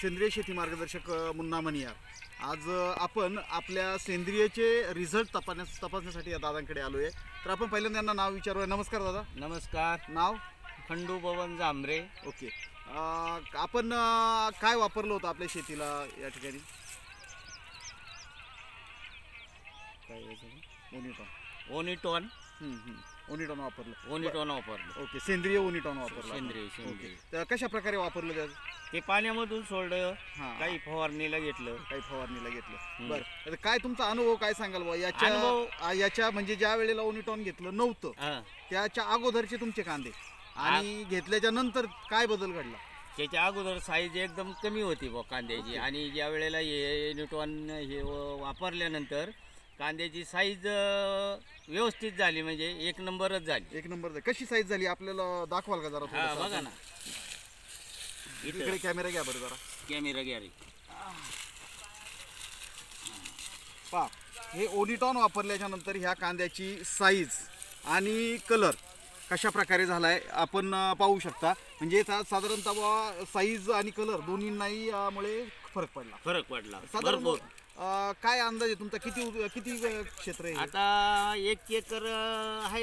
सेंद्रिय शेती मार्गदर्शक मुन्ना मणियार. आज आपण आपल्या सेंद्रियचे रिझल्ट तपासण्यासाठी या दादांकडे आलो आहे. तर आपण पहिल्यांदा यांना नाव विचारूया. नमस्कार दादा. नमस्कार. नाव? खंडू बबन जांभरे. ओके. आपण काय वापरलं होतं आपल्या शेतीला या ठिकाणी? ओनिटॉन. ओनिटॉन वापरलं. ओनिटॉन वापरलं. ओके. सेंद्रिय ओनिटॉन वापरलं. सेंद्रिय. तर कशा प्रकारे वापरलं त्याचं? ते पाण्यामधून सोडलं, हां. काही फवारणीला घेतलं. बरं. आता काय तुमचा अनुभव काय सांगाल बा याच्या म्हणजे ज्या वेळेला ओनिटॉन घेतलं नव्हतं त्याच्या अगोदरचे तुमचे कांदे आणि घेतल्याच्या नंतर काय बदल घडला? त्याच्या अगोदर साईज एकदम कमी होती बा कांद्याची. आणि ज्या वेळेला हे ओनिटॉन हे वापरल्यानंतर कांद्याची साईज व्यवस्थित झाली, म्हणजे एक नंबरच झाली. एक नंबर. कशी साईज झाली आपल्याला दाखवाल का जरा? बघा ना, इकडे कॅमेरा घ्या बरं जरा. कॅमेरा घ्या रे. पहा, हे ओनिटॉन वापरल्याच्या नंतर ह्या कांद्याची साईज आणि कलर कशा प्रकारे झाला आहे आपण पाहू शकता. म्हणजे साधारणतः साईज आणि कलर दोन्हींनाही यामुळे फरक पडला. साधारण काय अंदाज आहे तुमचा? किती क्षेत्र आहे? आता 1 एकर आहे,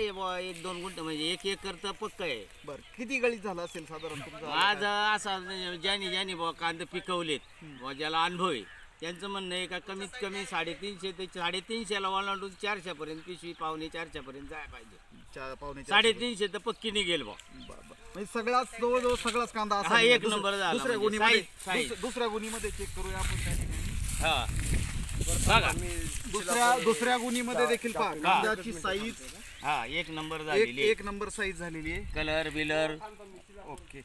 1-2 गुंठ, म्हणजे 1 एकर तर पक्क आहे. बरं. किती गळीत झाला असेल साधारण तुमचा? आज असा ज्याने बुवा कांदे पिकवलेत, ज्याला अनुभव आहे, त्यांचं म्हणणं आहे का कमीत कमी 350 ते 350ला ओलांडून 400 पर्यंत पिशवी, पावणे 400 पर्यंत जायला पाहिजे. 350 तर पक्की निघेल बा. म्हणजे सगळाच जवळजवळ सगळाच कांदा हा एक नंबर झाला. दुसऱ्या गुणीमध्ये चेक करूया आपण त्या ठिकाणी. दुसऱ्या गुणीमध्ये देखील पहा कांद्याची साईज एक नंबर झालेली. एक नंबर साईज झालेली आहे. कलर बिलर ओके.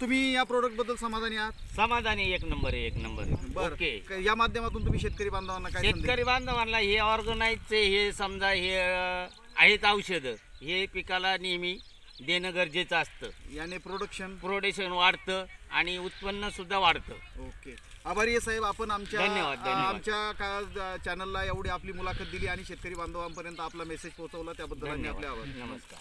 तुम्ही या प्रोडक्ट बद्दल समाधानी आहात? समाधानी. एक नंबर आहे, एक नंबर आहे. ओके. या माध्यमातून तुम्ही शेतकरी बांधवांना काय? शेतकरी बांधवांना हे ऑर्गनाइजचे हे समजा हे आहेत औषधं, हे पिकाला नेहमी देणं गरजेचं असतं. याने प्रोडक्शन वाढतं आणि उत्पन्न सुद्धा वाढतं. ओके. आभारी आहे साहेब. आपण धन्यवाद. आमच्या चॅनलला एवढी आपली मुलाखत दिली आणि शेतकरी बांधवांपर्यंत आपला मेसेज पोहोचवला त्याबद्दल आपले आभार. नमस्कार.